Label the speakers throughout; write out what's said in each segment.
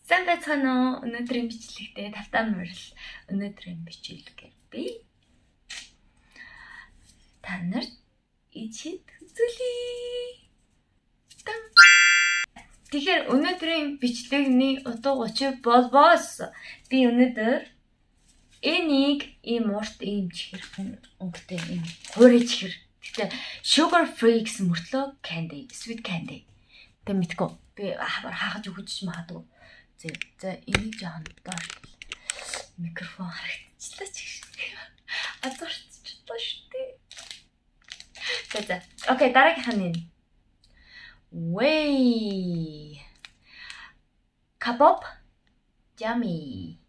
Speaker 1: Сайн байцгаана уу? Өнөөдрийн бичлэгтээ тавтаа морил өнөөдрийн бичлэгээр би та нарт ичээд үзүүлье. Тэгэхээр өнөөдрийн бичлэгний утга учир болбоос би өнөөдөр энийг ийм урт ийм чихэр өнгөтэй ийм хуурай чихэр. Гэтэ sugar free гэсэн мөртлөө candy, sweet candy. Тэ мэдгүй. Би хаахаж өгч магадгүй. За энийг жоохон доош микрофон харагдчихлаа ч гэх. Азарччихлаа шүү дээ. За. Окей, дараагийнх нь. Way. Kebab. Yummy.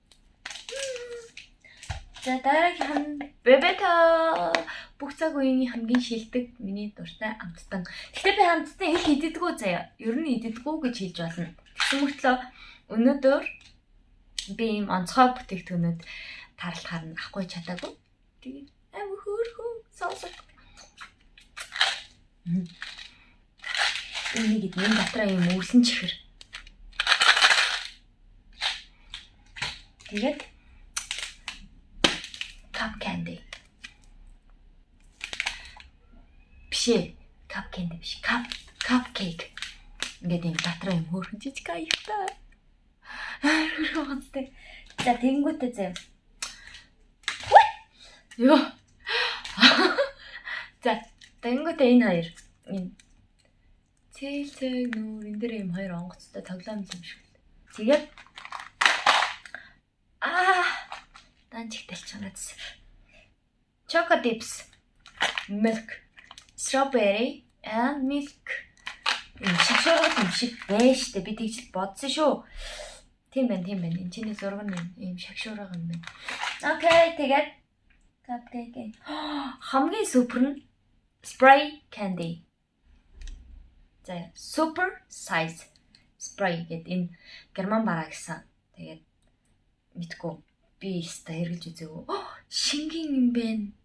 Speaker 1: За дараагийнх нь Bebeta. Бүх цаг үеийн хамгийн шилдэг миний дуртай амттан. Гэхдээ би амттан их идэггүй заяа. Ер нь идэггүй гэж хэлж болно. Тэгсэн мөртлөө өнөөдөр би ийм онцгой бүтээгдэхүүнүүд тарлахаар нь авахгүй чадаагүй. Тэгээд амар хөөрхөн сонсож. Энийг энэ дотроо ийм өвлөн чихэр. Тэгээд cup candy. Cup candy биш. Cupcake. Ингээд юм дотроо юм хөөрхөн жижиг аяхтай. Хөрхөнтэй. За тэнгүүтээ заяа. Йоо. За тэнгүүтээ энэ хоёр. Энэ цэцэг нүүр энэ дэр юм хоёр онгоцтой тоглоом юм шиг. Тэгээд данчиг талчганаас. Choco dips. Milk. Strawberry and milk. Энэ шигшүүргэл юм шиг байж штэ би тэгж бодсон шүү. Тийм байна. Энэ чиний зураг нь ийм шигшүүрэг юм байна. Окей, тэгээд cupcake. Хамгийн супер нь spray candy. За super size spray гэдэг энэ герман бараа гэсэн. Тэгээд мэдгүй би өстой хэрглэж үзээгүй. Шингэн юм байна.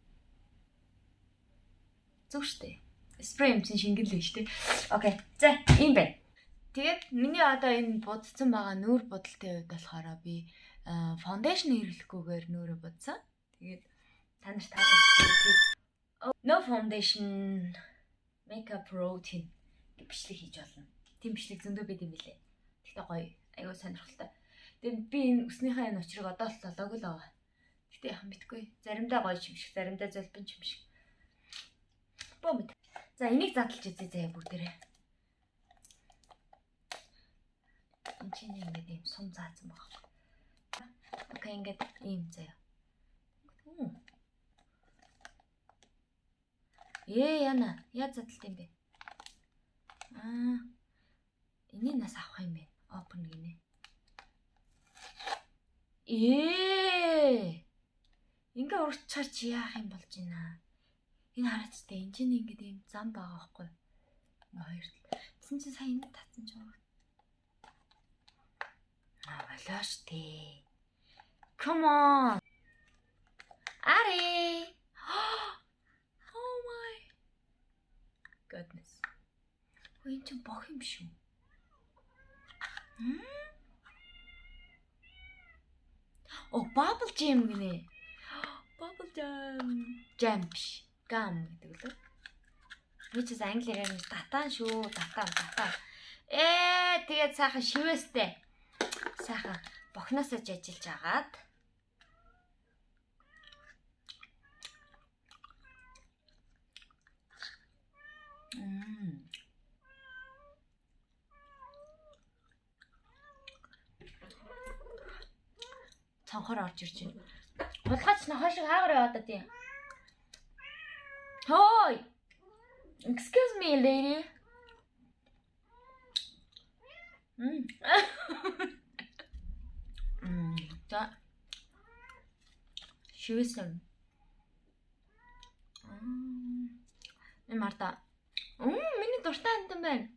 Speaker 1: Зүг штэ. Спрей юмсан шингэл л штэ. Окей. За, ийм байна. Тэгээд миний одоо энэ будсан байгаа нүүр бодолтой үед болохоор би фондашн хэрэглэхгүйгээр нүүрээ будсан. Тэгээд та нарт таалагдсан. No foundation makeup routine гэж бичлэг хийж болно. Тийм бичлэг зөндөө бид юм билээ. Тэгтээ гоё. Айгуу сонирхолтой. Тэгээд би энэ өснийхээ энэ учрыг одоо л толоогүй л байгаа. Тэгтээ яхан битгүй. Заримдаа гоё юм шиг, заримдаа золбин юм шиг. Бомд. За энийг задлж үзье заяа бүгдээрээ. Энэ чинь ингээд юм сум заасан байгаа. Окей, ингээд ийм заяа. Яна, яаж задлт юм бэ? Энийг нас авах юм бэ? Open гинэ. Ингээ урчаар чи яах юм болж байна? Энэ харацтай энэ чинь ингээд юм зам байгаа байхгүй. Хоёр тал. Тэсэн чинь сая энэ татсан ч байгаа. Болоош тээ. Come on. Ари. Oh my goodness. Энэ чинь бох юм шүү. Bubble jam гинэ. Bubble jam биш. Gum гэдэг лөө. Which is англиар нь татан шүү. Татан. Тэгээд сайхан шивэстэй. Сайхан бохноосоо жажилж агаад. Цонхоор орж ирж байна. Булгаач на хойшоо хаагаар яваад тийм. Hi. Excuse me, lady. За. Шивсэн. Энэ марта. Миний дуртай амтан байна.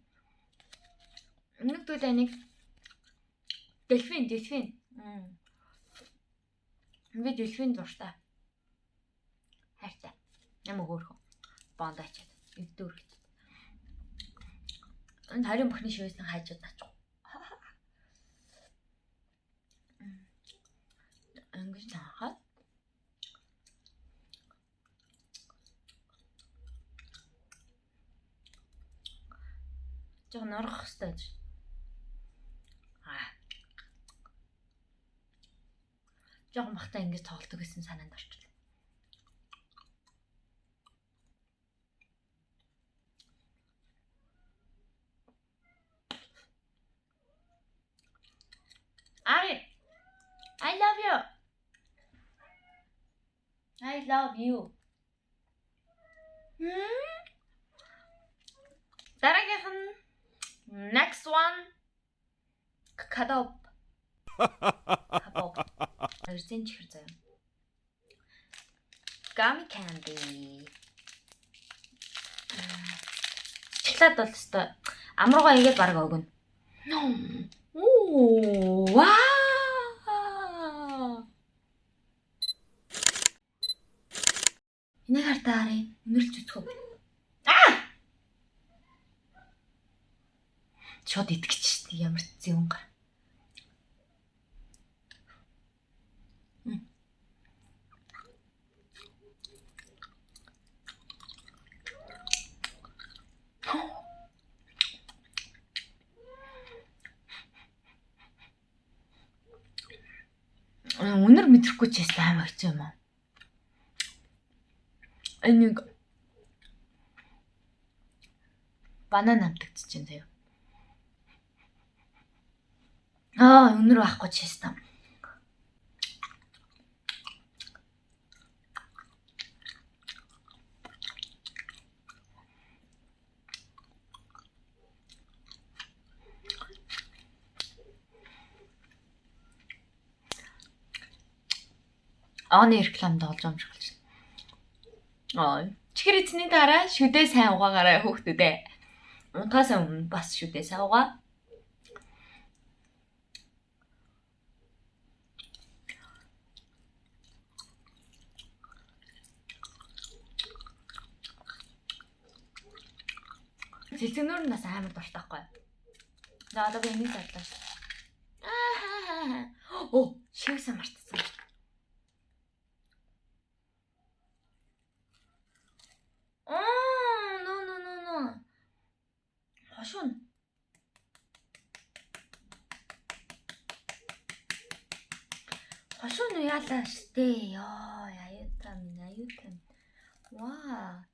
Speaker 1: Нэг дүүд аник. Дельфин. Би дельфин дуртай. Хайртай. Ямар хөөрхөн. бонд ачаад өвдөр гэж. Энэ харин бүхний шивээсний хайжууд ачих. Ингэж таахад жоо норох хэвээр байж. Жохон бахта ингэж тоглодог гэсэн санаанд орчихлоо. I love you. I love you. Дараагийнх нь next one. Кадоп. Кадоп. Эрзэн чихэр заяа. Gummy candy. Шоколад бол өстой амруугаа игээд бараг өгнө. Оо, вау. Энийг хартаарай. Өнөрлж үзэх үү? Шууд итгэж штий ямар ч юм гар. Өнөр мэдрэхгүй ч яста аймаг ч юм уу. Энийг банан амтагдчих чинь заяа. Өнөр байхгүй ч яста. Оны рекламд олж амжуулж. Чихэр эзний дараа шүдээ сайн угаагаарай хүүхдүүдээ. Унтахаас өмнө бас шүдээ сайн угаа. Цэцгнөр нь бас амар дуртайхгүй. За одоо би энийг задлаа. Оо, шивсэн мартсан. No. Хошун. Хошун яалаа штэ. Ёо, аюутан. Ваа.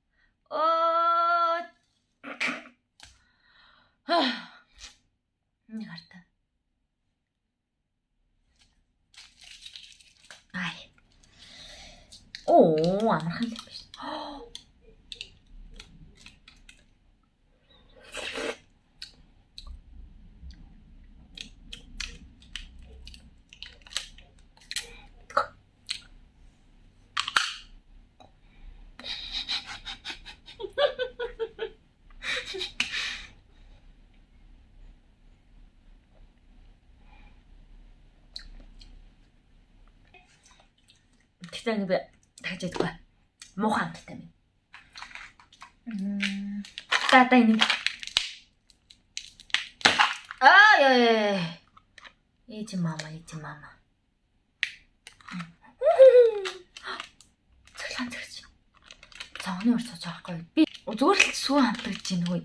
Speaker 1: Нэг хартаа. Амархан л биш. Тэгтээ нэг тагж ядгүй. Муухай амттай минь. Тата энийг. Ээж мама. Цоглон цогч. Цогны ор сууж байгаа байхгүй. Би зүгээр л сүү хамтагч юм хөөе.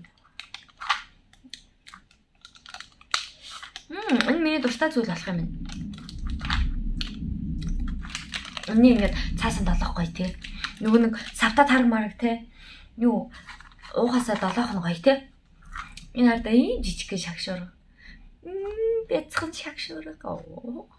Speaker 1: Энэ миний дуртай зүйл болох юм байна. Өнний ингээд цаасан долоохгүй тий. Нөгөө нэг савта тараг мараг тий. Юу уухасаа долоох нь гоё тий. Энэ хардаа ийм жижиг гэн шагшуур. Бяцхан шагшуур гоо.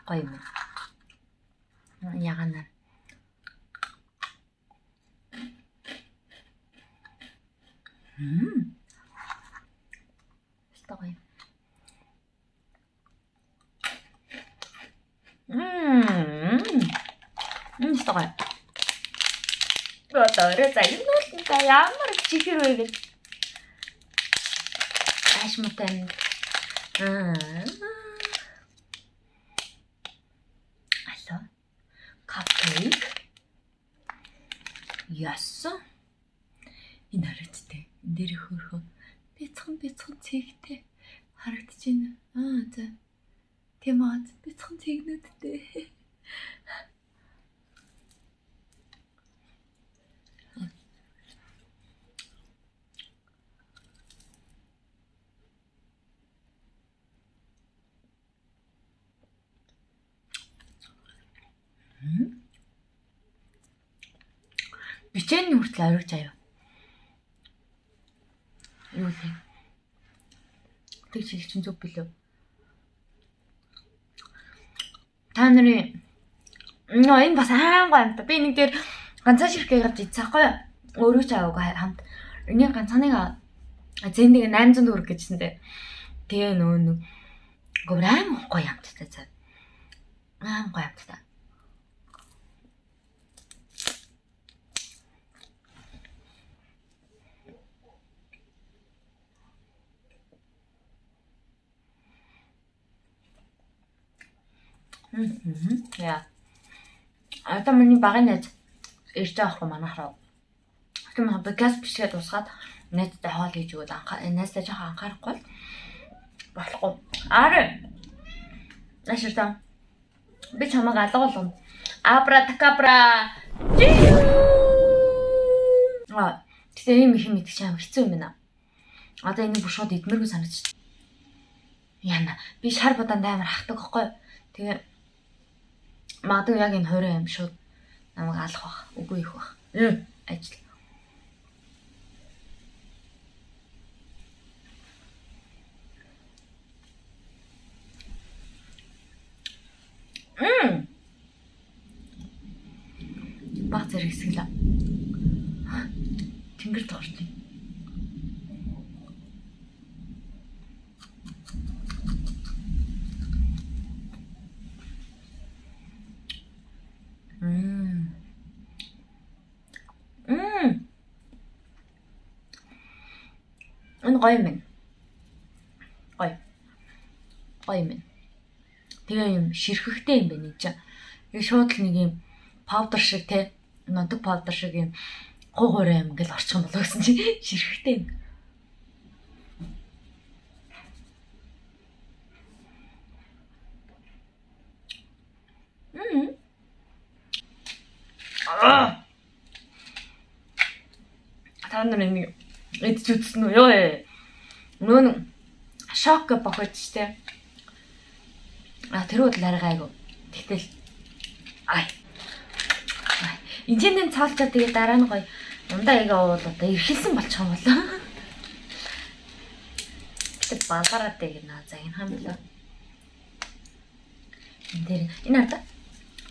Speaker 1: Гоё юм. Ягана. Стогой. Стогой. Одоо загнуултаа ямар чихэр вэ гэж ашмтай. Алло. Cupcake. Яасан. Энэ харагдтыг. Энэ дээр хөөрхөн бяцхан цэгтэй харагдаж байна. За. Тийм аа бяцхан цэгнүүдтэй. Бичээний хүртэл ориг заяа. Юу вэ? Тэг чиглэж зүг билүү? Та нарын энэ бас аангаа юм та. Би нэг дээр ганцаа ширхгээ гарч идсаахгүй. Өөрөө ч аваагүй хамт. Энийг ганцааныг зэндийг 800 төгрөг гэжсэнтэй. Тэгээ нөгөө аим гоё амттай цаа. Аим гоё амттай. Яа. Одоо миний багын найз ирж байгаа хгүй манайхаа. Тэгмээ подкаст бичгээд усгаад найзтай хоол хийж өгөөд найзтай жоохон анхаарахгүй болохгүй. Аширтаа. Би чамайг алгуулна. Абракадабра. Тэгээ ийм их мэдчих юм хэцүү юм байна. Одоо энийг бүр шууд идмэргүй санагдчих. Яна. Би шар будаанд амар хахдаг байхгүй. Тэгээ магадгүй яг энэ хорийн юм шууд намайг алах бах. Үгүй их бах. Ажил. Баг зэрэг хэсгэлээ. Тэнгэр тоорч байна. Энэ гоё юм. Гоё юм. Тэгээ юм ширхэгтэй юм байна чи. Яг шууд л нэг юм паудер шиг те. Нутаг паудер шиг юм хуурай юм ингээл орчих юм болоо гэсэн чи ширхэгтэй юм. Та нар нэг эдж үзсэн үү? Ёо. Нүүн шок бохож те. Тэр үл аргайгүй. Тэгтэл инженерийн цаалчаа тэгээ дараа нь гоё ундаа яг уул одоо эрхэлсэн болчих юм болоо. Тэг балгараад яг наа за энэ хам болоо. Энэ дээр энэ арда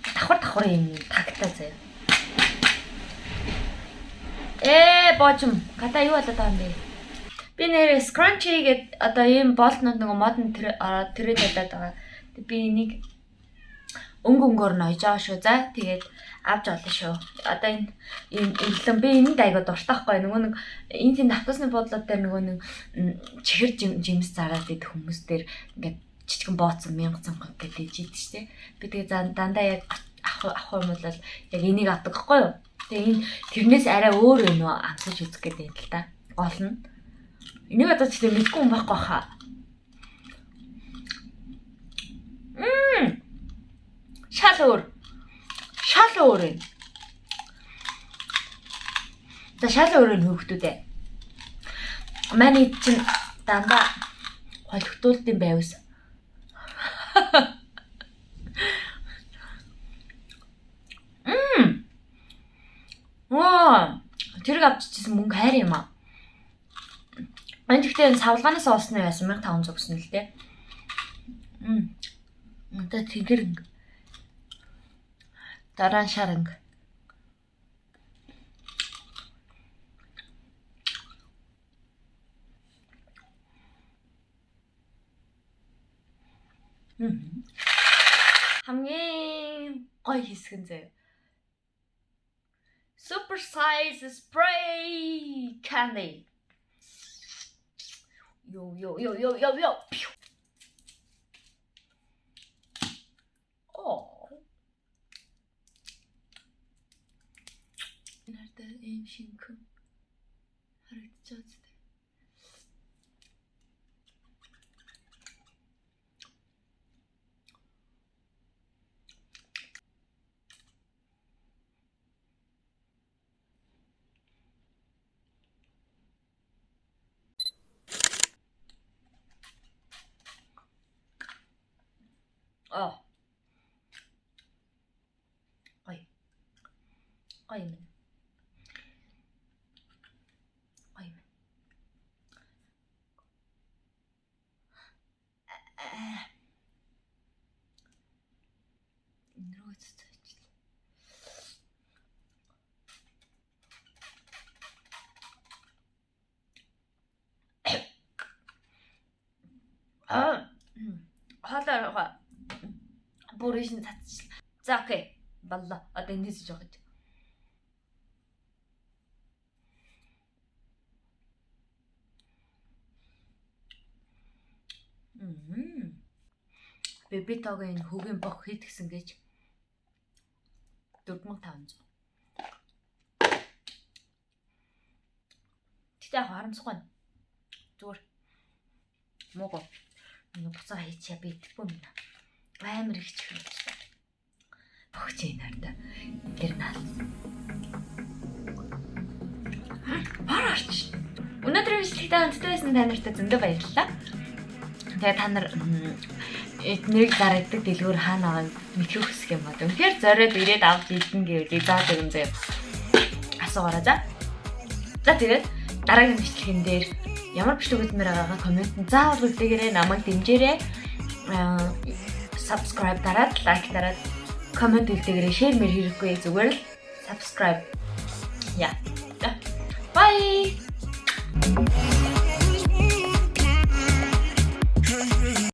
Speaker 1: давхар юм тагтаа заяа. Бочм ката юу болоод байгаа юм бэ? Би нэр scrunchie гэдэг одоо ийм болтнууд нөгөө модон тред болоод байгаа. Би энийг өнгөөр нь ойж байгаа шүү. За тэгээд авч олно шүү. Одоо энэ эрлэн би энд айгаа дуртайхгүй нөгөө нэг энэ тийм давтасны буудлууд дээр нөгөө нэг чихэр жимс зараад идэх хүмүүс дээр ингээд жижигэн бооцсон 1000 цанхаг гэдэг ижид штэ. Би тэгээ дандаа яг авах юм бол яг энийг авдаг байхгүй юу? Тэгээ энэ тэрнээс арай өөр юм уу амсаж үзэх гэдэг юм л та. Гол нь энийг одоо ч тийм мэдгүй юм байхгүй хаа. Шал өөр юм. За шал өөр нь хөөхтүүдээ. Манай чинь дандаа холигтуулдсан байвс. Тэр авчижсэн мөнгө хайр юм аа. Энд гэхдээ савлгаанаас олсны байсан 1500 гэсэн л дээ. Одоо тэгэр дараа шаранг. хамгийн гоё хэсэг нь заяа. Super size spray candy. Yo. Oh. Nerede en şinkın? Hareket. Oh. Ay mình. Хоолой бүр ишин татчихлаа. За окей. Боллоо. Одоо эндээс жоох гэж. Бибитогийн хөгийн бох хэд гисэн гэж 4500. Тэгтээ харамсахгүй. Зүгээр. Мого. Буцаа хийчихээ би итгэхгүй юм. Амар их чихрэж байна. Богч энэрдэ. Тэр наа. Хараач. Өнөөдрийн бичлэгтээ хамтдаа байсан та нартай зөндөө баярлалаа. Тэгээ та нар эднийг дараадаг дэлгүүр хаана байгааг мэдэх хүсэх юм байна. Үнэхээр зориод ирээд авч идэн гэвэл заа тэгэн зөө асуугаарай за. За тэгээд дараагийн бичлэгэн дээр ямар бичлэг үзмээр байгаагаа комментэн заавал үлдээгээрэй, намайг дэмжээрэй. Subscribe дараад, лайк дараад, коммент үлдээгээрэй, share мэр хэрэггүй зүгээр л subscribe. Yeah. Bye.